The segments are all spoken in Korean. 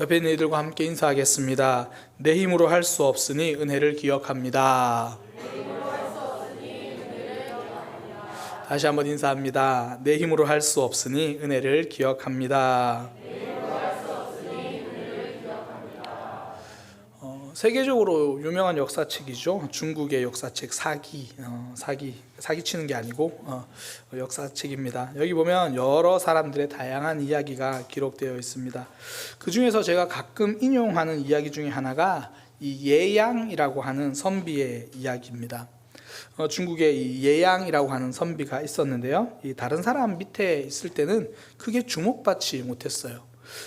옆에 있는 이들과 함께 인사하겠습니다. 내 힘으로 할 수 없으니 은혜를 기억합니다. 다시 한번 인사합니다. 내 힘으로 할 수 없으니 은혜를 기억합니다. 세계적으로 유명한 역사책이죠. 중국의 역사책 사기 치는 게 아니고 역사책입니다. 여기 보면 여러 사람들의 다양한 이야기가 기록되어 있습니다. 그 중에서 제가 가끔 인용하는 이야기 중에 하나가 이 예양이라고 하는 선비의 이야기입니다. 중국에 이 예양이라고 하는 선비가 있었는데요. 이 다른 사람 밑에 있을 때는 크게 주목받지 못했어요.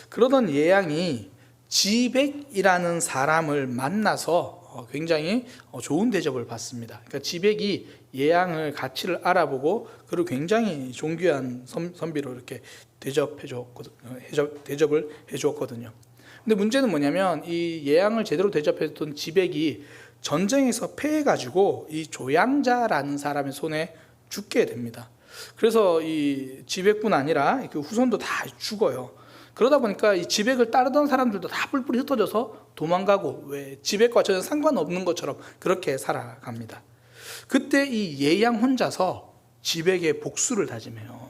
그러던 예양이 지백이라는 사람을 만나서 굉장히 좋은 대접을 받습니다. 그러니까 지백이 예양을 가치를 알아보고 그리고 굉장히 존귀한 선비로 이렇게 대접을 해주었거든요. 근데 문제는 뭐냐면 이 예양을 제대로 대접했던 지백이 전쟁에서 패해가지고 이 조양자라는 사람의 손에 죽게 됩니다. 그래서 이 지백뿐 아니라 그 후손도 다 죽어요. 그러다 보니까 이 지백을 따르던 사람들도 다 뿔뿔이 흩어져서 도망가고 왜 지백과 전혀 상관없는 것처럼 그렇게 살아갑니다. 그때 이 예양 혼자서 지백의 복수를 다짐해요.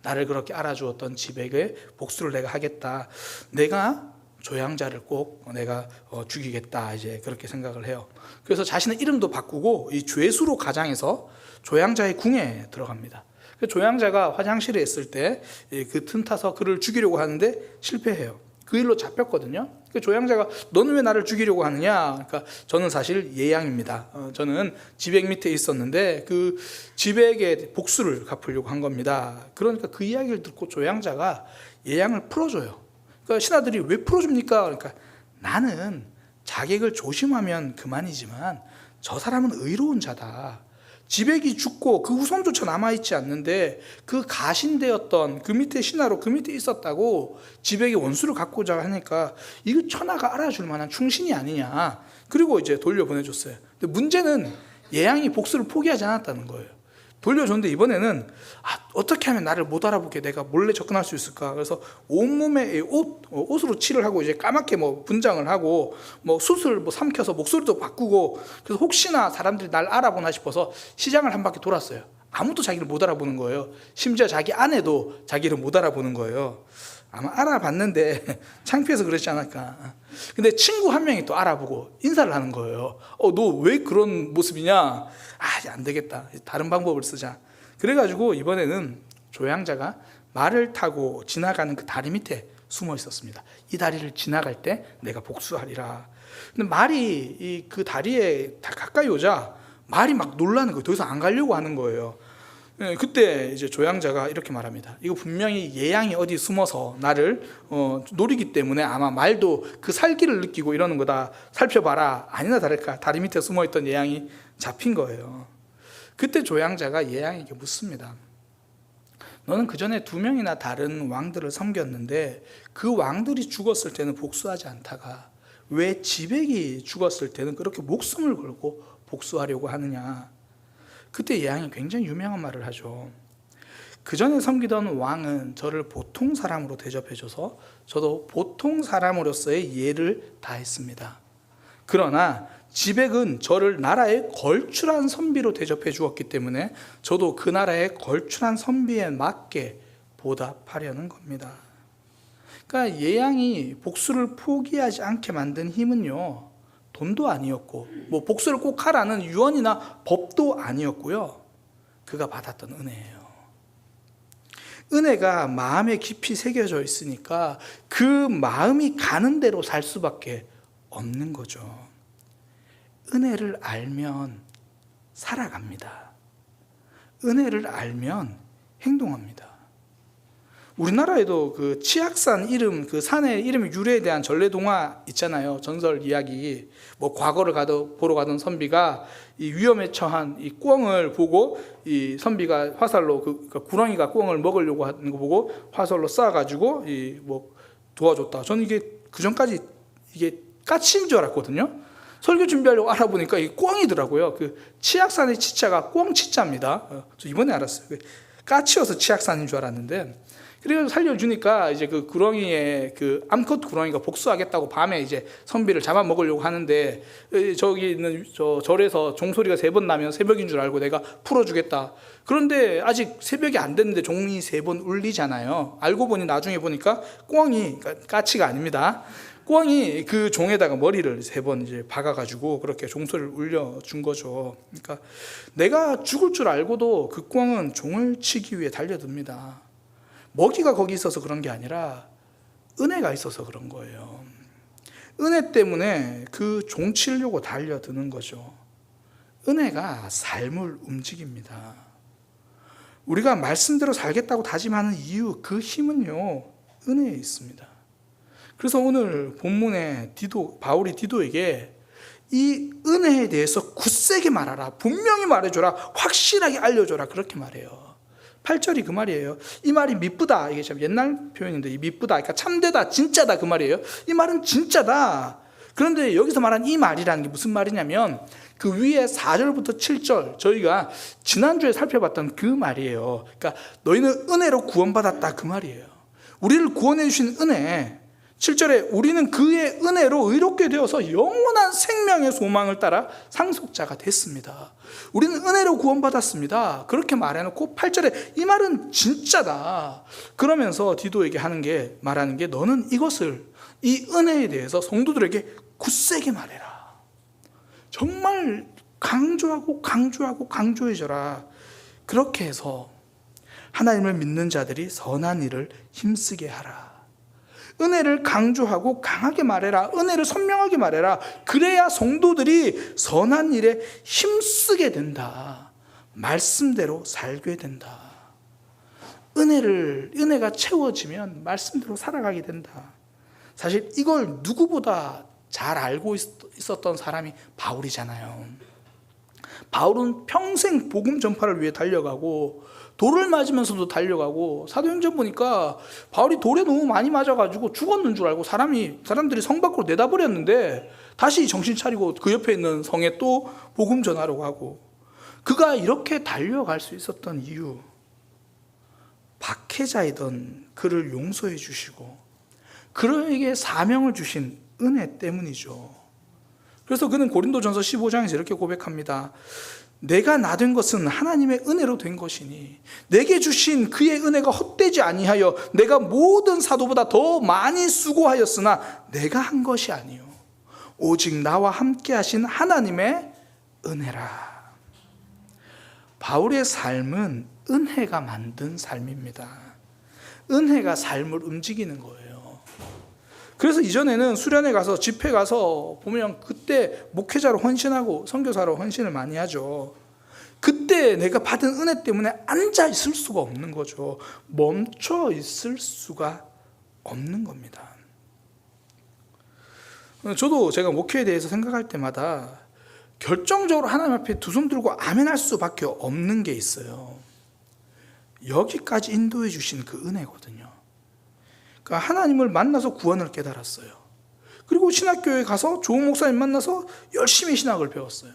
나를 그렇게 알아주었던 지백의 복수를 내가 하겠다. 내가 조양자를 꼭 내가 죽이겠다. 이제 그렇게 생각을 해요. 그래서 자신의 이름도 바꾸고 이 죄수로 가장해서 조양자의 궁에 들어갑니다. 조양자가 화장실에 있을 때 그 틈 타서 그를 죽이려고 하는데 실패해요. 그 일로 잡혔거든요. 조양자가 너는 왜 나를 죽이려고 하느냐? 그러니까 저는 사실 예양입니다. 저는 지백 밑에 있었는데 그 지백의 복수를 갚으려고 한 겁니다. 그러니까 그 이야기를 듣고 조양자가 예양을 풀어줘요. 그러니까 신하들이 왜 풀어줍니까? 그러니까 나는 자객을 조심하면 그만이지만 저 사람은 의로운 자다. 지백이 죽고 그 후손조차 남아있지 않는데 그 가신되었던 그 밑에 신하로 그 밑에 있었다고 지백이 원수를 갖고자 하니까 이거 천하가 알아줄 만한 충신이 아니냐. 그리고 이제 돌려보내줬어요. 근데 문제는 예양이 복수를 포기하지 않았다는 거예요. 돌려줬는데 이번에는 어떻게 하면 나를 못 알아보게 내가 몰래 접근할 수 있을까? 그래서 온몸에 옷으로 칠을 하고 이제 까맣게 분장을 하고 숯을 삼켜서 목소리도 바꾸고 그래서 혹시나 사람들이 날 알아보나 싶어서 시장을 한 바퀴 돌았어요. 아무도 자기를 못 알아보는 거예요. 심지어 자기 아내도 자기를 못 알아보는 거예요. 아마 알아봤는데 창피해서 그러지 않을까. 근데 친구 한 명이 또 알아보고 인사를 하는 거예요. 너 왜 그런 모습이냐? 안 되겠다. 다른 방법을 쓰자. 그래가지고 이번에는 조양자가 말을 타고 지나가는 그 다리 밑에 숨어 있었습니다. 이 다리를 지나갈 때 내가 복수하리라. 근데 말이 그 다리에 가까이 오자 말이 막 놀라는 거예요. 더 이상 안 가려고 하는 거예요. 그때 이제 조양자가 이렇게 말합니다. 이거 분명히 예양이 어디 숨어서 나를 노리기 때문에 아마 말도 그 살기를 느끼고 이러는 거다. 살펴봐라. 아니나 다를까 다리 밑에 숨어있던 예양이 잡힌 거예요. 그때 조양자가 예양에게 묻습니다. 너는 그 전에 2명이나 다른 왕들을 섬겼는데 그 왕들이 죽었을 때는 복수하지 않다가 왜 지백이 죽었을 때는 그렇게 목숨을 걸고 복수하려고 하느냐? 그때 예양이 굉장히 유명한 말을 하죠. 그 전에 섬기던 왕은 저를 보통 사람으로 대접해줘서 저도 보통 사람으로서의 예를 다했습니다. 그러나 지백은 저를 나라의 걸출한 선비로 대접해 주었기 때문에 저도 그 나라의 걸출한 선비에 맞게 보답하려는 겁니다. 그러니까 예양이 복수를 포기하지 않게 만든 힘은요, 돈도 아니었고 복수를 꼭 하라는 유언이나 법도 아니었고요. 그가 받았던 은혜예요. 은혜가 마음에 깊이 새겨져 있으니까 그 마음이 가는 대로 살 수밖에 없는 거죠. 은혜를 알면 살아갑니다. 은혜를 알면 행동합니다. 우리나라에도 그 치악산 이름, 그 산의 이름 유래에 대한 전래동화 있잖아요. 전설 이야기. 과거를 보러 가던 선비가 이 위험에 처한 이 꿩을 보고 이 선비가 화살로 구렁이가 꿩을 먹으려고 하는 거 보고 화살로 쏴가지고 도와줬다. 저는 이게 그 전까지 이게 까치인 줄 알았거든요. 설교 준비하려고 알아보니까 이게 꿩이더라고요. 그 치악산의 치자가 꿩치자입니다. 저 이번에 알았어요. 까치여서 치악산인 줄 알았는데. 그래서 살려주니까 이제 그 구렁이에 그 암컷 구렁이가 복수하겠다고 밤에 이제 선비를 잡아먹으려고 하는데, 저기 있는 저 절에서 종소리가 3번 나면 새벽인 줄 알고 내가 풀어주겠다. 그런데 아직 새벽이 안 됐는데 종이 3번 울리잖아요. 알고 보니 나중에 보니까 꿩이, 까치가 아닙니다. 꿩이 그 종에다가 머리를 3번 이제 박아가지고 그렇게 종소리를 울려준 거죠. 그러니까 내가 죽을 줄 알고도 그 꿩은 종을 치기 위해 달려듭니다. 먹이가 거기 있어서 그런 게 아니라 은혜가 있어서 그런 거예요. 은혜 때문에 그 종 치려고 달려드는 거죠. 은혜가 삶을 움직입니다. 우리가 말씀대로 살겠다고 다짐하는 이유, 그 힘은요, 은혜에 있습니다. 그래서 오늘 본문에 바울이 디도에게 이 은혜에 대해서 굳세게 말하라, 분명히 말해줘라, 확실하게 알려줘라, 그렇게 말해요. 8절이 그 말이에요. 이 말이 미쁘다. 이게 참 옛날 표현인데, 이 미쁘다, 그러니까 참되다, 진짜다, 그 말이에요. 이 말은 진짜다. 그런데 여기서 말한 이 말이라는 게 무슨 말이냐면, 그 위에 4절부터 7절, 저희가 지난주에 살펴봤던 그 말이에요. 그러니까 너희는 은혜로 구원받았다, 그 말이에요. 우리를 구원해 주신 은혜. 7절에 우리는 그의 은혜로 의롭게 되어서 영원한 생명의 소망을 따라 상속자가 됐습니다. 우리는 은혜로 구원받았습니다. 그렇게 말해놓고 8절에 이 말은 진짜다. 그러면서 디도에게 말하는 게 너는 이것을, 이 은혜에 대해서 성도들에게 굳세게 말해라. 정말 강조하고 강조해줘라. 그렇게 해서 하나님을 믿는 자들이 선한 일을 힘쓰게 하라. 은혜를 강조하고 강하게 말해라. 은혜를 선명하게 말해라. 그래야 성도들이 선한 일에 힘쓰게 된다. 말씀대로 살게 된다. 은혜가 채워지면 말씀대로 살아가게 된다. 사실 이걸 누구보다 잘 알고 있었던 사람이 바울이잖아요. 바울은 평생 복음 전파를 위해 달려가고 돌을 맞으면서도 달려가고, 사도행전 보니까 바울이 돌에 너무 많이 맞아가지고 죽었는 줄 알고 사람들이 성 밖으로 내다버렸는데 다시 정신 차리고 그 옆에 있는 성에 또 복음 전하러 가고, 그가 이렇게 달려갈 수 있었던 이유, 박해자이던 그를 용서해 주시고 그에게 사명을 주신 은혜 때문이죠. 그래서 그는 고린도전서 15장에서 이렇게 고백합니다. 내가 나 된 것은 하나님의 은혜로 된 것이니 내게 주신 그의 은혜가 헛되지 아니하여 내가 모든 사도보다 더 많이 수고하였으나 내가 한 것이 아니요 오직 나와 함께 하신 하나님의 은혜라. 바울의 삶은 은혜가 만든 삶입니다. 은혜가 삶을 움직이는 거예요. 그래서 이전에는 수련회 가서, 집회 가서 보면 그때 목회자로 헌신하고 선교사로 헌신을 많이 하죠. 그때 내가 받은 은혜 때문에 앉아 있을 수가 없는 거죠. 멈춰 있을 수가 없는 겁니다. 저도 제가 목회에 대해서 생각할 때마다 결정적으로 하나님 앞에 두 손 들고 아멘할 수밖에 없는 게 있어요. 여기까지 인도해 주신 그 은혜거든요. 그러니까 하나님을 만나서 구원을 깨달았어요. 그리고 신학교에 가서 좋은 목사님 만나서 열심히 신학을 배웠어요.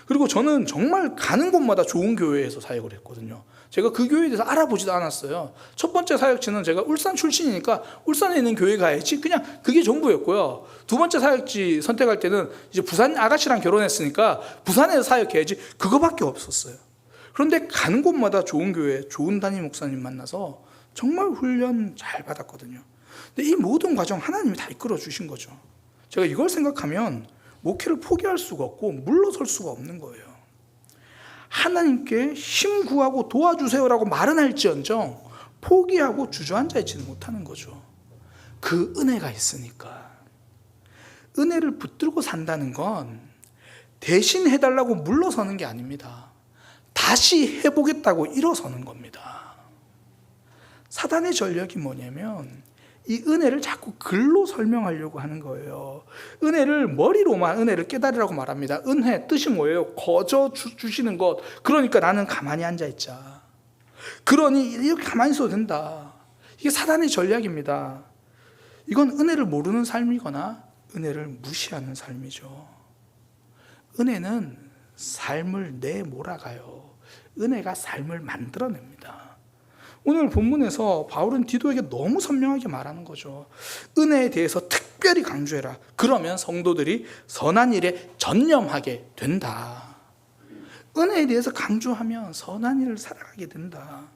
그리고 저는 정말 가는 곳마다 좋은 교회에서 사역을 했거든요. 제가 그 교회에 대해서 알아보지도 않았어요. 첫 번째 사역지는 제가 울산 출신이니까 울산에 있는 교회 가야지, 그냥 그게 전부였고요. 두 번째 사역지 선택할 때는 이제 부산 아가씨랑 결혼했으니까 부산에서 사역해야지, 그거밖에 없었어요. 그런데 가는 곳마다 좋은 교회, 좋은 담임 목사님 만나서 정말 훈련 잘 받았거든요. 근데 이 모든 과정 하나님이 다 이끌어 주신 거죠. 제가 이걸 생각하면 목회를 포기할 수가 없고 물러설 수가 없는 거예요. 하나님께 힘 구하고 도와주세요라고 말은 할지언정 포기하고 주저앉아 있지는 못하는 거죠. 그 은혜가 있으니까. 은혜를 붙들고 산다는 건 대신 해달라고 물러서는 게 아닙니다. 다시 해보겠다고 일어서는 겁니다. 사단의 전략이 뭐냐면 이 은혜를 자꾸 글로 설명하려고 하는 거예요. 은혜를 머리로만 은혜를 깨달으라고 말합니다. 은혜 뜻이 뭐예요? 거저 주시는 것. 그러니까 나는 가만히 앉아있자. 그러니 이렇게 가만히 있어도 된다. 이게 사단의 전략입니다. 이건 은혜를 모르는 삶이거나 은혜를 무시하는 삶이죠. 은혜는 삶을 내몰아가요. 은혜가 삶을 만들어냅니다. 오늘 본문에서 바울은 디도에게 너무 선명하게 말하는 거죠. 은혜에 대해서 특별히 강조해라. 그러면 성도들이 선한 일에 전념하게 된다. 은혜에 대해서 강조하면 선한 일을 살아가게 된다.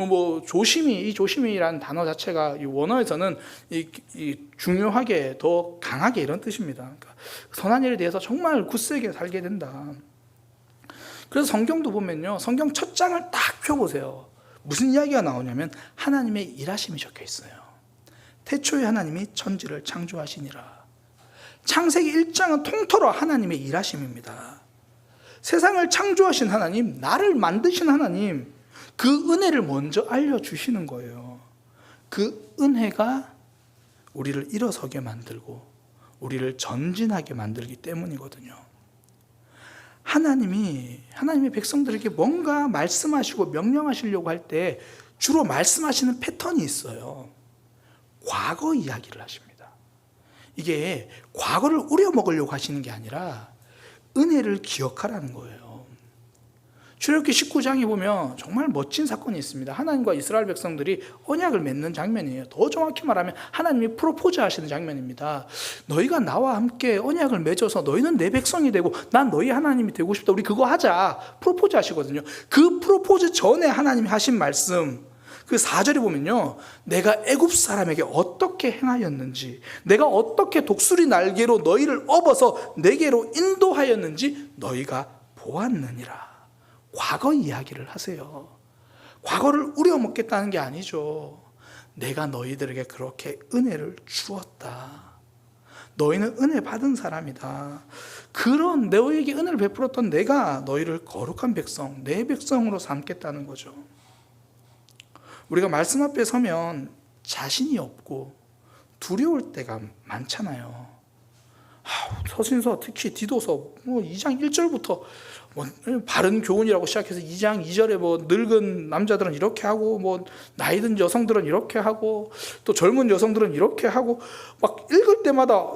이 조심이라는 단어 자체가 이 원어에서는 이 중요하게 더 강하게 이런 뜻입니다. 그러니까 선한 일에 대해서 정말 굳세게 살게 된다. 그래서 성경도 보면요, 성경 첫 장을 딱 펴보세요. 무슨 이야기가 나오냐면 하나님의 일하심이 적혀 있어요. 태초에 하나님이 천지를 창조하시니라. 창세기 1장은 통틀어 하나님의 일하심입니다. 세상을 창조하신 하나님, 나를 만드신 하나님, 그 은혜를 먼저 알려주시는 거예요. 그 은혜가 우리를 일어서게 만들고 우리를 전진하게 만들기 때문이거든요. 하나님의 백성들에게 뭔가 말씀하시고 명령하시려고 할 때 주로 말씀하시는 패턴이 있어요. 과거 이야기를 하십니다. 이게 과거를 우려먹으려고 하시는 게 아니라 은혜를 기억하라는 거예요. 출애굽기 19장에 보면 정말 멋진 사건이 있습니다. 하나님과 이스라엘 백성들이 언약을 맺는 장면이에요. 더 정확히 말하면 하나님이 프로포즈 하시는 장면입니다. 너희가 나와 함께 언약을 맺어서 너희는 내 백성이 되고 난 너희 하나님이 되고 싶다. 우리 그거 하자. 프로포즈 하시거든요. 그 프로포즈 전에 하나님이 하신 말씀, 그 4절에 보면요, 내가 애굽 사람에게 어떻게 행하였는지, 내가 어떻게 독수리 날개로 너희를 업어서 내게로 인도하였는지 너희가 보았느니라. 과거 이야기를 하세요. 과거를 우려먹겠다는 게 아니죠. 내가 너희들에게 그렇게 은혜를 주었다. 너희는 은혜 받은 사람이다. 그런 너희에게 은혜를 베풀었던 내가 너희를 거룩한 백성, 내 백성으로 삼겠다는 거죠. 우리가 말씀 앞에 서면 자신이 없고 두려울 때가 많잖아요. 서신서, 특히 디도서 2장 1절부터 바른 교훈이라고 시작해서 2장 2절에 늙은 남자들은 이렇게 하고 나이 든 여성들은 이렇게 하고 또 젊은 여성들은 이렇게 하고 막 읽을 때마다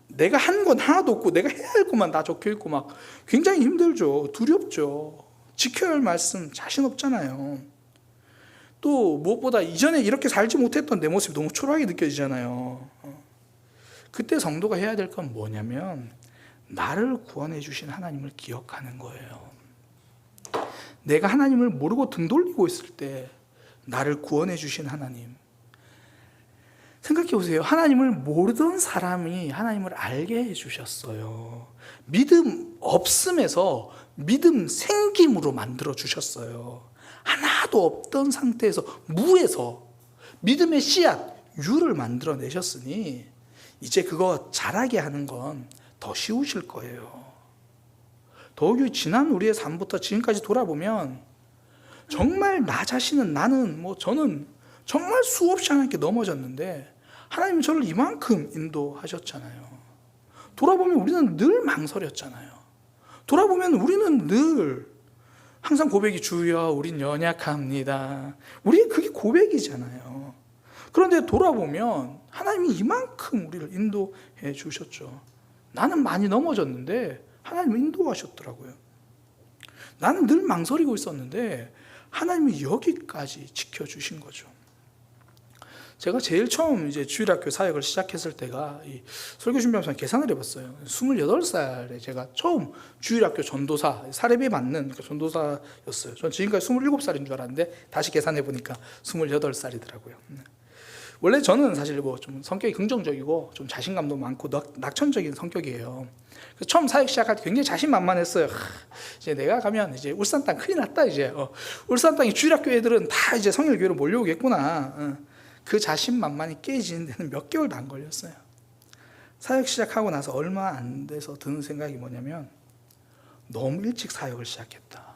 내가 한 건 하나도 없고 내가 해야 할 것만 다 적혀 있고 막 굉장히 힘들죠. 두렵죠. 지켜야 할 말씀 자신 없잖아요. 또 무엇보다 이전에 이렇게 살지 못했던 내 모습이 너무 초라하게 느껴지잖아요. 그때 성도가 해야 될 건 뭐냐면 나를 구원해 주신 하나님을 기억하는 거예요. 내가 하나님을 모르고 등 돌리고 있을 때 나를 구원해 주신 하나님, 생각해 보세요. 하나님을 모르던 사람이 하나님을 알게 해 주셨어요. 믿음 없음에서 믿음 생김으로 만들어 주셨어요. 하나도 없던 상태에서, 무에서 믿음의 씨앗, 유를 만들어 내셨으니 이제 그거 자라게 하는 건 더 쉬우실 거예요. 더욱이 지난 우리의 삶부터 지금까지 돌아보면 정말 나 자신은, 저는 정말 수없이 하나님께 넘어졌는데 하나님은 저를 이만큼 인도하셨잖아요. 돌아보면 우리는 늘 망설였잖아요. 돌아보면 우리는 늘 항상 고백이, 주여 우린 연약합니다. 우리 그게 고백이잖아요. 그런데 돌아보면 하나님이 이만큼 우리를 인도해 주셨죠. 나는 많이 넘어졌는데 하나님은 인도하셨더라고요. 나는 늘 망설이고 있었는데 하나님이 여기까지 지켜주신 거죠. 제가 제일 처음 주일학교 사역을 시작했을 때가 설교 준비하면서 계산을 해봤어요. 28살에 제가 처음 주일학교 전도사, 사례비 맞는 전도사였어요. 전 지금까지 27살인 줄 알았는데 다시 계산해보니까 28살이더라고요. 원래 저는 사실 좀 성격이 긍정적이고 좀 자신감도 많고 낙천적인 성격이에요. 그래서 처음 사역 시작할 때 굉장히 자신만만했어요. 이제 내가 가면 울산 땅 큰일 났다. 울산 땅에 주일학교 애들은 다 성일교회로 몰려오겠구나. 그 자신만만이 깨지는 데는 몇 개월도 안 걸렸어요. 사역 시작하고 나서 얼마 안 돼서 드는 생각이 뭐냐면 너무 일찍 사역을 시작했다.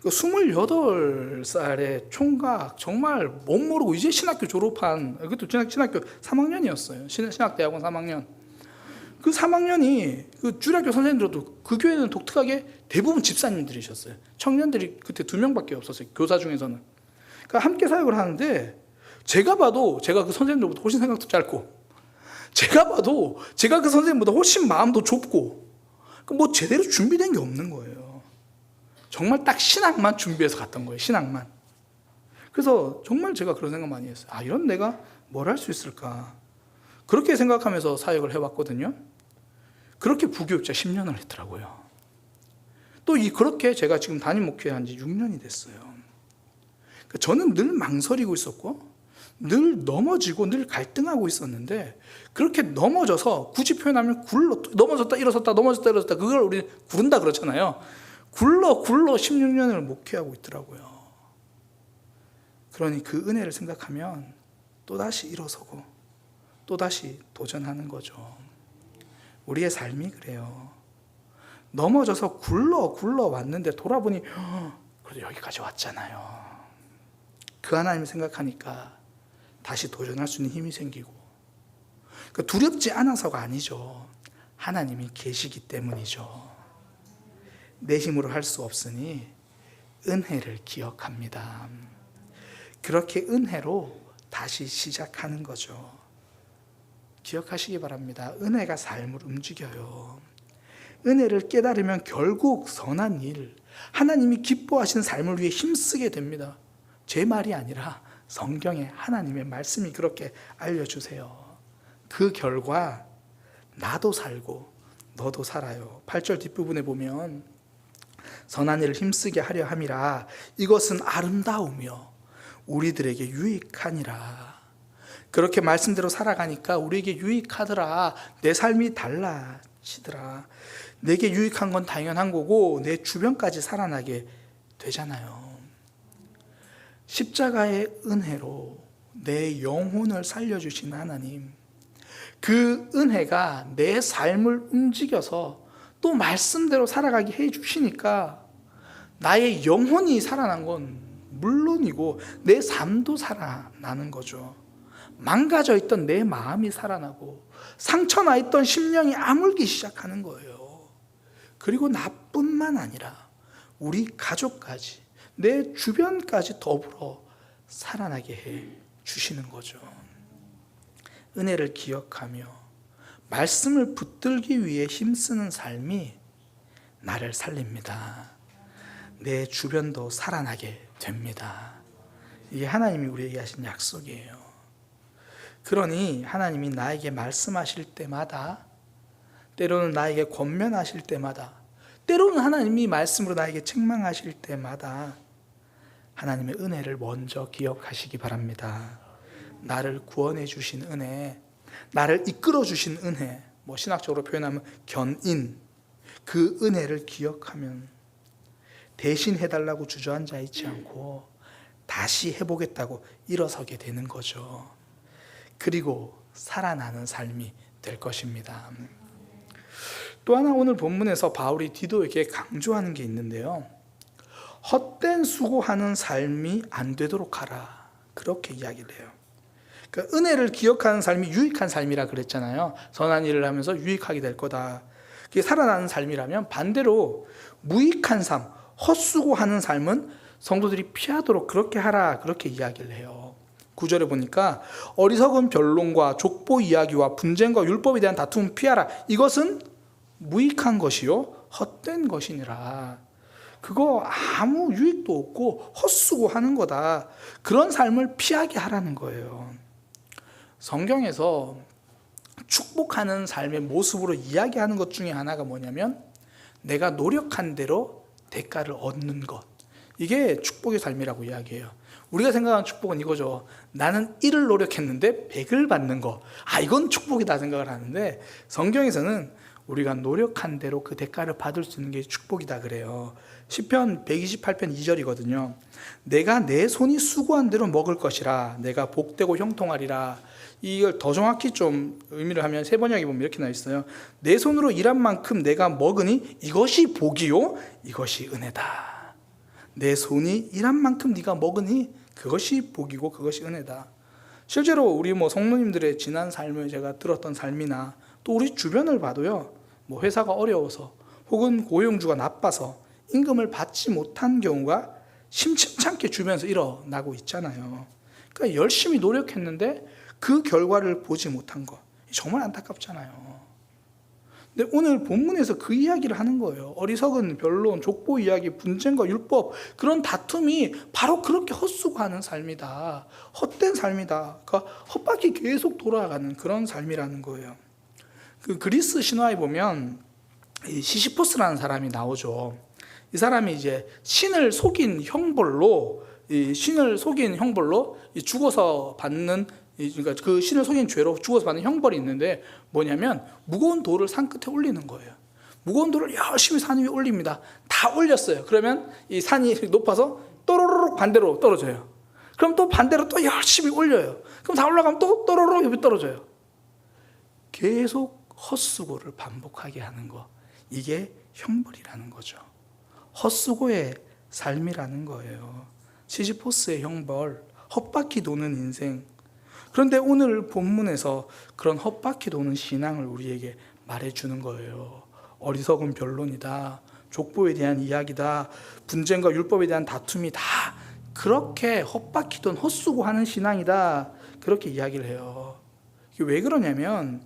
28살에 총각, 정말 못 모르고 이제 신학교 졸업한, 그것도 신학교 3학년이었어요. 신학대학원 3학년. 그 3학년이 그 주일학교 선생님들도 그 교회는 독특하게 대부분 집사님들이셨어요. 청년들이 그때 2명밖에 없었어요. 교사 중에서는. 그러니까 함께 사역을 하는데 제가 봐도 제가 그 선생님들보다 훨씬 생각도 짧고, 제가 봐도 제가 그 선생님보다 훨씬 마음도 좁고, 제대로 준비된 게 없는 거예요. 정말 딱 신학만 준비해서 갔던 거예요. 신학만. 그래서 정말 제가 그런 생각 많이 했어요. 아, 이런 내가 뭘 할 수 있을까? 그렇게 생각하면서 사역을 해왔거든요. 그렇게 부교육자 10년을 했더라고요. 또 그렇게 제가 지금 담임 목회한 지 6년이 됐어요. 그러니까 저는 늘 망설이고 있었고 늘 넘어지고 늘 갈등하고 있었는데, 그렇게 넘어져서 굳이 표현하면 넘어졌다 일어섰다 넘어졌다 일어섰다, 그걸 우리 구른다 그렇잖아요. 굴러 16년을 목회하고 있더라고요. 그러니 그 은혜를 생각하면 또다시 일어서고 또다시 도전하는 거죠. 우리의 삶이 그래요. 넘어져서 굴러 왔는데 돌아보니 그래도 여기까지 왔잖아요. 그 하나님을 생각하니까 다시 도전할 수 있는 힘이 생기고, 두렵지 않아서가 아니죠. 하나님이 계시기 때문이죠. 내 힘으로 할 수 없으니 은혜를 기억합니다. 그렇게 은혜로 다시 시작하는 거죠. 기억하시기 바랍니다. 은혜가 삶을 움직여요. 은혜를 깨달으면 결국 선한 일, 하나님이 기뻐하시는 삶을 위해 힘쓰게 됩니다. 제 말이 아니라 성경에 하나님의 말씀이 그렇게 알려주세요. 그 결과 나도 살고 너도 살아요. 8절 뒷부분에 보면 선한 일을 힘쓰게 하려 함이라 이것은 아름다우며 우리들에게 유익하니라. 그렇게 말씀대로 살아가니까 우리에게 유익하더라. 내 삶이 달라지더라. 내게 유익한 건 당연한 거고 내 주변까지 살아나게 되잖아요. 십자가의 은혜로 내 영혼을 살려주신 하나님, 그 은혜가 내 삶을 움직여서 또 말씀대로 살아가게 해주시니까 나의 영혼이 살아난 건 물론이고 내 삶도 살아나는 거죠. 망가져 있던 내 마음이 살아나고 상처나 있던 심령이 아물기 시작하는 거예요. 그리고 나뿐만 아니라 우리 가족까지, 내 주변까지 더불어 살아나게 해 주시는 거죠. 은혜를 기억하며 말씀을 붙들기 위해 힘쓰는 삶이 나를 살립니다. 내 주변도 살아나게 됩니다. 이게 하나님이 우리에게 하신 약속이에요. 그러니 하나님이 나에게 말씀하실 때마다, 때로는 나에게 권면하실 때마다, 때로는 하나님이 말씀으로 나에게 책망하실 때마다 하나님의 은혜를 먼저 기억하시기 바랍니다. 나를 구원해 주신 은혜, 나를 이끌어 주신 은혜, 신학적으로 표현하면 견인, 그 은혜를 기억하면 대신 해달라고 주저앉아 있지 않고 다시 해보겠다고 일어서게 되는 거죠. 그리고 살아나는 삶이 될 것입니다. 또 하나 오늘 본문에서 바울이 디도에게 강조하는 게 있는데요. 헛된 수고하는 삶이 안 되도록 하라, 그렇게 이야기를 해요. 그러니까 은혜를 기억하는 삶이 유익한 삶이라 그랬잖아요. 선한 일을 하면서 유익하게 될 거다. 그게 살아나는 삶이라면 반대로 무익한 삶, 헛수고하는 삶은 성도들이 피하도록 그렇게 하라, 그렇게 이야기를 해요. 9절에 보니까 어리석은 변론과 족보 이야기와 분쟁과 율법에 대한 다툼은 피하라. 이것은 무익한 것이요 헛된 것이니라. 그거 아무 유익도 없고 헛수고하는 거다. 그런 삶을 피하게 하라는 거예요. 성경에서 축복하는 삶의 모습으로 이야기하는 것 중에 하나가 뭐냐면 내가 노력한 대로 대가를 얻는 것. 이게 축복의 삶이라고 이야기해요. 우리가 생각하는 축복은 이거죠. 나는 1을 노력했는데 100을 받는 거. 이건 축복이다 생각을 하는데 성경에서는 우리가 노력한 대로 그 대가를 받을 수 있는 게 축복이다 그래요. 시편 128편 2절이거든요. 내가 내 손이 수고한 대로 먹을 것이라 내가 복되고 형통하리라. 이걸 더 정확히 좀 의미를 하면 세 번역에 보면 이렇게 나와 있어요. 내 손으로 일한 만큼 내가 먹으니 이것이 복이요 이것이 은혜다. 내 손이 일한 만큼 네가 먹으니 그것이 복이고 그것이 은혜다. 실제로 우리 성도님들의 지난 삶을 제가 들었던 삶이나 또 우리 주변을 봐도요, 회사가 어려워서 혹은 고용주가 나빠서 임금을 받지 못한 경우가 심심찮게 주변에서 일어나고 있잖아요. 그러니까 열심히 노력했는데 그 결과를 보지 못한 것, 정말 안타깝잖아요. 근데 오늘 본문에서 그 이야기를 하는 거예요. 어리석은 변론, 족보 이야기, 분쟁과 율법, 그런 다툼이 바로 그렇게 헛수고하는 삶이다. 헛된 삶이다. 그러니까 헛바퀴 계속 돌아가는 그런 삶이라는 거예요. 그 그리스 신화에 보면 이 시시포스라는 사람이 나오죠. 이 사람이 이제 신을 속인 형벌로 죽어서 받는, 그러니까 그 신을 속인 죄로 죽어서 받는 형벌이 있는데 뭐냐면 무거운 돌을 산 끝에 올리는 거예요. 무거운 돌을 열심히 산 위에 올립니다. 다 올렸어요. 그러면 이 산이 높아서 또로록 반대로 떨어져요. 그럼 또 반대로 또 열심히 올려요. 그럼 다 올라가면 또 또로록 옆에 떨어져요. 계속 헛수고를 반복하게 하는 거, 이게 형벌이라는 거죠. 헛수고의 삶이라는 거예요. 시시포스의 형벌, 헛바퀴 도는 인생. 그런데 오늘 본문에서 그런 헛바퀴 도는 신앙을 우리에게 말해주는 거예요. 어리석은 변론이다, 족보에 대한 이야기다, 분쟁과 율법에 대한 다툼이 다 그렇게 헛바퀴 돈 헛수고하는 신앙이다, 그렇게 이야기를 해요. 왜 그러냐면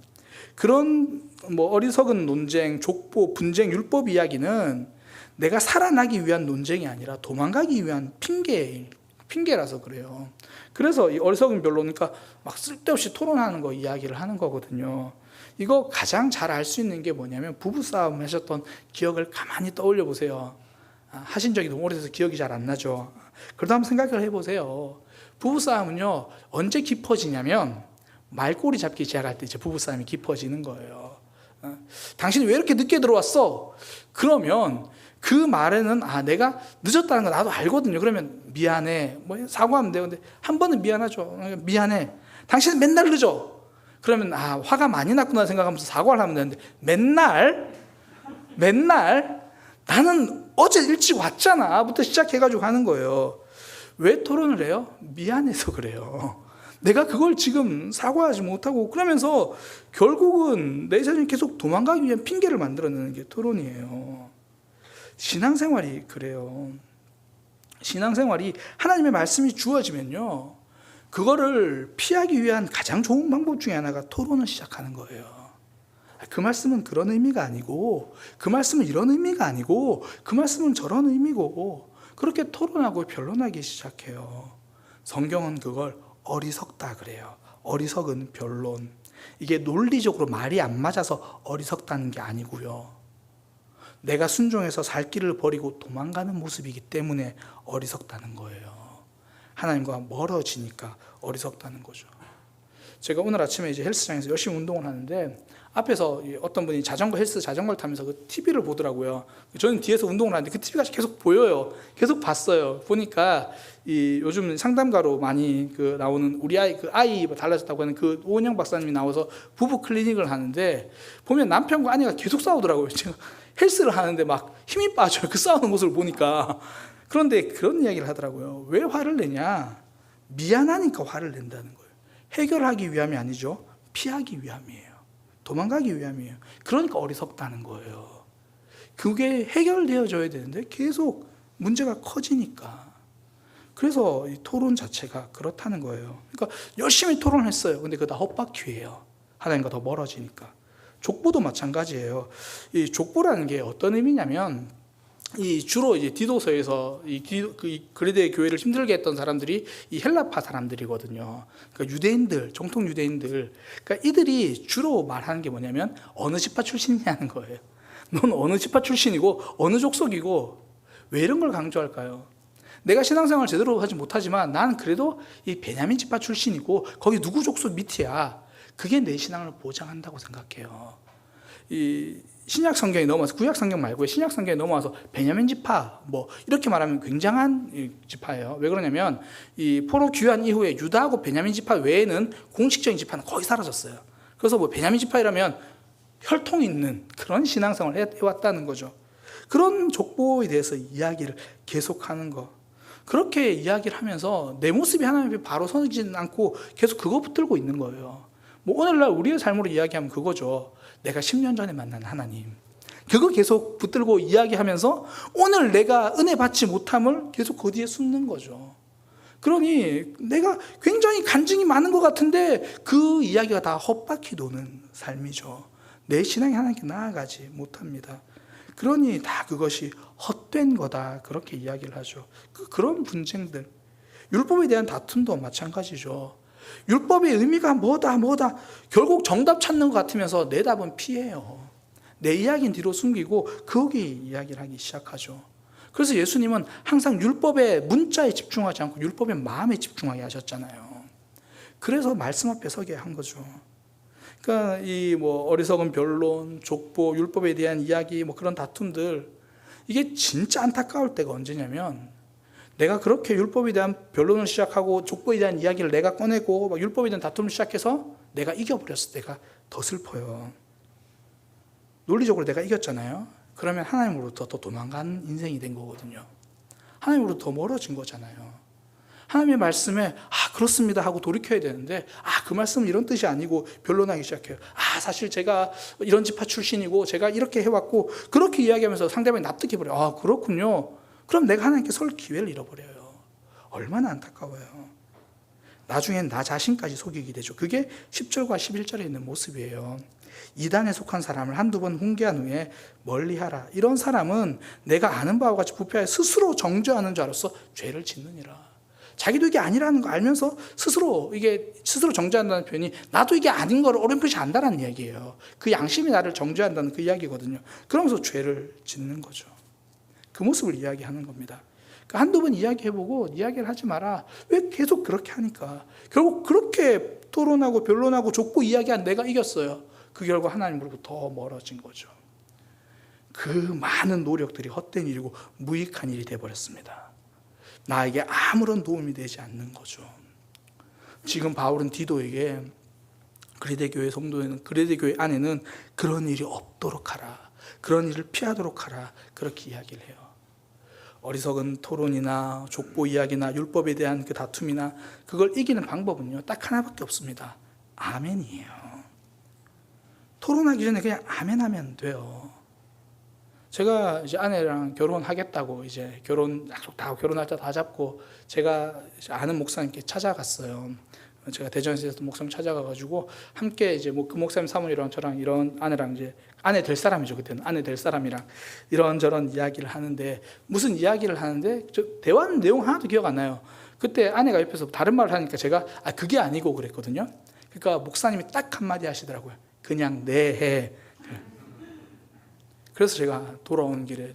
그런 어리석은 논쟁, 족보, 분쟁, 율법 이야기는 내가 살아나기 위한 논쟁이 아니라 도망가기 위한 핑계라서 그래요. 그래서 이 어리석은 변론, 그러니까 막 쓸데없이 토론하는 거 이야기를 하는 거거든요. 이거 가장 잘 알 수 있는 게 뭐냐면 부부싸움 하셨던 기억을 가만히 떠올려 보세요. 하신 적이 너무 오래돼서 기억이 잘 안 나죠. 그러다 한번 생각을 해보세요. 부부싸움은요, 언제 깊어지냐면 말꼬리 잡기 시작할 때 이제 부부싸움이 깊어지는 거예요. 당신이 왜 이렇게 늦게 들어왔어? 그러면 그 말에는 내가 늦었다는 거 나도 알거든요. 그러면 미안해, 사과하면 돼요. 근데 한 번은 미안하죠. 미안해, 당신은 맨날 늦어. 그러면 화가 많이 났구나 생각하면서 사과를 하면 되는데 맨날 나는 어제 일찍 왔잖아 부터 시작해가지고 하는 거예요. 왜 토론을 해요? 미안해서 그래요. 내가 그걸 지금 사과하지 못하고, 그러면서 결국은 내 자신이 계속 도망가기 위한 핑계를 만들어내는 게 토론이에요. 신앙생활이 그래요. 신앙생활이 하나님의 말씀이 주어지면요, 그거를 피하기 위한 가장 좋은 방법 중에 하나가 토론을 시작하는 거예요. 그 말씀은 그런 의미가 아니고, 그 말씀은 이런 의미가 아니고, 그 말씀은 저런 의미고, 그렇게 토론하고 변론하기 시작해요. 성경은 그걸 어리석다 그래요. 어리석은 변론. 이게 논리적으로 말이 안 맞아서 어리석다는 게 아니고요, 내가 순종해서 살 길을 버리고 도망가는 모습이기 때문에 어리석다는 거예요. 하나님과 멀어지니까 어리석다는 거죠. 제가 오늘 아침에 이제 헬스장에서 열심히 운동을 하는데 앞에서 어떤 분이 자전거를 타면서 그 TV를 보더라고요. 저는 뒤에서 운동을 하는데 그 TV가 계속 보여요. 계속 봤어요. 보니까 요즘 상담가로 많이 나오는 우리 아이 달라졌다고 하는 그 오은영 박사님이 나와서 부부 클리닉을 하는데 보면 남편과 아내가 계속 싸우더라고요. 제가 헬스를 하는데 막 힘이 빠져요. 그 싸우는 모습을 보니까. 그런데 그런 이야기를 하더라고요. 왜 화를 내냐? 미안하니까 화를 낸다는 거예요. 해결하기 위함이 아니죠. 피하기 위함이에요. 도망가기 위함이에요. 그러니까 어리석다는 거예요. 그게 해결되어져야 되는데 계속 문제가 커지니까. 그래서 이 토론 자체가 그렇다는 거예요. 그러니까 열심히 토론했어요. 근데 그거 다 헛바퀴예요. 하나님과 더 멀어지니까. 족보도 마찬가지예요. 이 족보라는 게 어떤 의미냐면, 주로 이제 디도서에서 그리스도의 교회를 힘들게 했던 사람들이 이 헬라파 사람들이거든요. 그러니까 유대인들, 정통 유대인들. 그러니까 이들이 주로 말하는 게 뭐냐면 어느 지파 출신이냐는 거예요. 넌 어느 지파 출신이고 어느 족속이고. 왜 이런 걸 강조할까요? 내가 신앙생활 제대로 하지 못하지만 난 그래도 이 베냐민 지파 출신이고 거기 누구 족속 밑이야. 그게 내 신앙을 보장한다고 생각해요. 이 신약 성경에 넘어와서, 구약 성경 말고 신약 성경에 넘어와서 베냐민 지파 이렇게 말하면 굉장한 지파예요. 왜 그러냐면 이 포로 귀환 이후에 유다하고 베냐민 지파 외에는 공식적인 지파는 거의 사라졌어요. 그래서 베냐민 지파이라면 혈통 있는 그런 신앙생활을 해왔다는 거죠. 그런 족보에 대해서 이야기를 계속하는 거. 그렇게 이야기를 하면서 내 모습이 하나님 앞에 바로 서지는 않고 계속 그거 붙들고 있는 거예요. 오늘날 우리의 삶으로 이야기하면 그거죠. 내가 10년 전에 만난 하나님. 그거 계속 붙들고 이야기하면서 오늘 내가 은혜 받지 못함을 계속 그 뒤에 숨는 거죠. 그러니 내가 굉장히 간증이 많은 것 같은데 그 이야기가 다 헛바퀴 도는 삶이죠. 내 신앙이 하나님께 나아가지 못합니다. 그러니 다 그것이 헛된 거다, 그렇게 이야기를 하죠. 그런 분쟁들, 율법에 대한 다툼도 마찬가지죠. 율법의 의미가 뭐다 결국 정답 찾는 것 같으면서 내 답은 피해요. 내 이야기는 뒤로 숨기고 거기 이야기를 하기 시작하죠. 그래서 예수님은 항상 율법의 문자에 집중하지 않고 율법의 마음에 집중하게 하셨잖아요. 그래서 말씀 앞에 서게 한 거죠. 그러니까 이 어리석은 변론, 족보, 율법에 대한 이야기, 그런 다툼들, 이게 진짜 안타까울 때가 언제냐면, 내가 그렇게 율법에 대한 변론을 시작하고 족보에 대한 이야기를 내가 꺼내고 율법에 대한 다툼을 시작해서 내가 이겨버렸을 때가 더 슬퍼요. 논리적으로 내가 이겼잖아요. 그러면 하나님으로부터 더 도망간 인생이 된 거거든요. 하나님으로부터 더 멀어진 거잖아요. 하나님의 말씀에 그렇습니다 하고 돌이켜야 되는데 그 말씀은 이런 뜻이 아니고 변론하기 시작해요. 사실 제가 이런 지파 출신이고 제가 이렇게 해왔고, 그렇게 이야기하면서 상대방이 납득해버려요. 그렇군요. 그럼 내가 하나님께 설 기회를 잃어버려요. 얼마나 안타까워요. 나중엔 나 자신까지 속이게 되죠. 그게 10절과 11절에 있는 모습이에요. 이단에 속한 사람을 한두 번 훈계한 후에 멀리하라. 이런 사람은 내가 아는 바와 같이 부패하여 스스로 정죄하는 자로서 죄를 짓느니라. 자기도 이게 아니라는 거 알면서 스스로 정죄한다는 표현이 나도 이게 아닌 걸 어렴풋이 안다라는 이야기예요. 그 양심이 나를 정죄한다는 그 이야기거든요. 그러면서 죄를 짓는 거죠. 그 모습을 이야기하는 겁니다. 그러니까 한두 번 이야기해보고 이야기를 하지 마라. 왜 계속 그렇게 하니까. 결국 그렇게 토론하고 변론하고 족보 이야기한 내가 이겼어요. 그 결과 하나님으로부터 더 멀어진 거죠. 그 많은 노력들이 헛된 일이고 무익한 일이 되어버렸습니다. 나에게 아무런 도움이 되지 않는 거죠. 지금 바울은 디도에게 그리데 교회 성도에는, 그리데 교회 안에는 그런 일이 없도록 하라, 그런 일을 피하도록 하라, 그렇게 이야기를 해요. 어리석은 토론이나 족보 이야기나 율법에 대한 그 다툼이나 그걸 이기는 방법은요, 딱 하나밖에 없습니다. 아멘이에요. 토론하기 전에 그냥 아멘하면 돼요. 제가 이제 아내랑 결혼하겠다고 이제 결혼 약속 다 결혼 날짜 다 잡고 제가 아는 목사님께 찾아갔어요. 제가 대전에서 있었던 목사님 찾아가가지고 함께 이제 그 목사님 사모님이랑 저랑 이런 아내랑 이제 아내 될 사람이죠. 그때는 아내 될 사람이랑 이런저런 이야기를 하는데, 무슨 이야기를 하는데 대화하는 내용 하나도 기억 안 나요. 그때 아내가 옆에서 다른 말을 하니까 제가 그게 아니고 그랬거든요. 그러니까 목사님이 딱 한마디 하시더라고요. 그냥 네 해. 그래서 제가 돌아오는 길에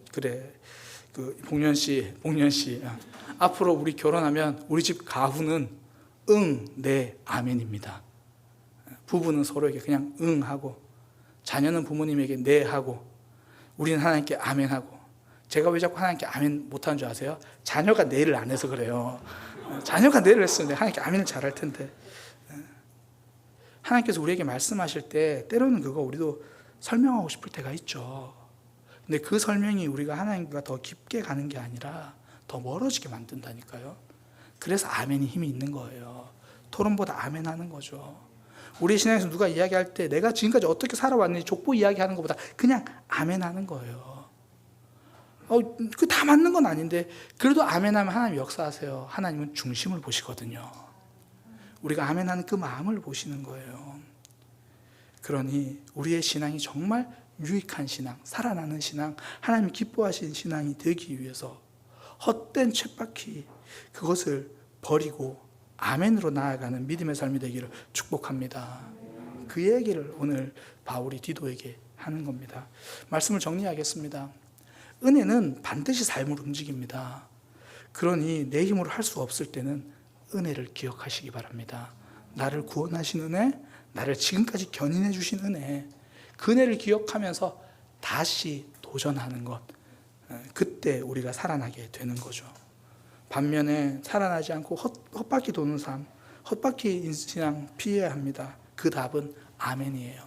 복년 씨 앞으로 우리 결혼하면 우리 집 가후는 응, 네, 아멘입니다. 부부는 서로에게 그냥 응 하고, 자녀는 부모님에게 네 하고, 우리는 하나님께 아멘 하고. 제가 왜 자꾸 하나님께 아멘 못하는 줄 아세요? 자녀가 네를 안 해서 그래요. 자녀가 네를 했으면 하나님께 아멘을 잘할 텐데. 하나님께서 우리에게 말씀하실 때 때로는 그거 우리도 설명하고 싶을 때가 있죠. 근데 그 설명이 우리가 하나님과 더 깊게 가는 게 아니라 더 멀어지게 만든다니까요. 그래서 아멘이 힘이 있는 거예요. 토론보다 아멘 하는 거죠. 우리 신앙에서 누가 이야기할 때 내가 지금까지 어떻게 살아왔는지 족보 이야기하는 것보다 그냥 아멘 하는 거예요. 그 다 맞는 건 아닌데 그래도 아멘 하면 하나님 역사하세요. 하나님은 중심을 보시거든요. 우리가 아멘 하는 그 마음을 보시는 거예요. 그러니 우리의 신앙이 정말 유익한 신앙, 살아나는 신앙, 하나님이 기뻐하시는 신앙이 되기 위해서 헛된 쳇바퀴 그것을 버리고 아멘으로 나아가는 믿음의 삶이 되기를 축복합니다. 그 얘기를 오늘 바울이 디도에게 하는 겁니다. 말씀을 정리하겠습니다. 은혜는 반드시 삶을 움직입니다. 그러니 내 힘으로 할 수 없을 때는 은혜를 기억하시기 바랍니다. 나를 구원하신 은혜, 나를 지금까지 견인해 주신 은혜, 그 은혜를 기억하면서 다시 도전하는 것, 그때 우리가 살아나게 되는 거죠. 반면에 살아나지 않고 헛바퀴 도는 삶, 헛바퀴 신앙 피해야 합니다. 그 답은 아멘이에요.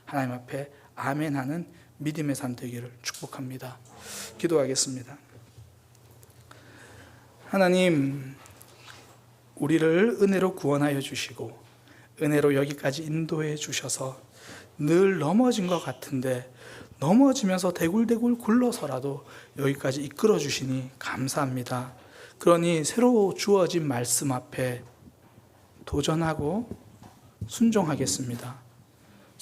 하나님 앞에 아멘하는 믿음의 삶 되기를 축복합니다. 기도하겠습니다. 하나님, 우리를 은혜로 구원하여 주시고 은혜로 여기까지 인도해 주셔서 늘 넘어진 것 같은데 넘어지면서 대굴대굴 굴러서라도 여기까지 이끌어 주시니 감사합니다. 그러니 새로 주어진 말씀 앞에 도전하고 순종하겠습니다.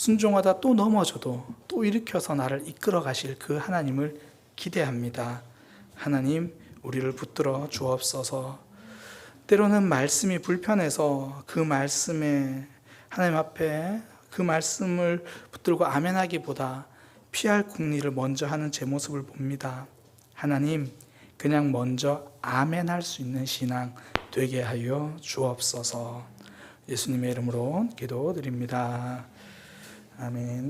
순종하다 또 넘어져도 또 일으켜서 나를 이끌어 가실 그 하나님을 기대합니다. 하나님, 우리를 붙들어 주옵소서. 때로는 말씀이 불편해서 그 말씀에 하나님 앞에 그 말씀을 붙들고 아멘하기보다 피할 궁리를 먼저 하는 제 모습을 봅니다. 하나님, 그냥 먼저 아멘할 수 있는 신앙 되게 하여 주옵소서. 예수님의 이름으로 기도드립니다. 아멘.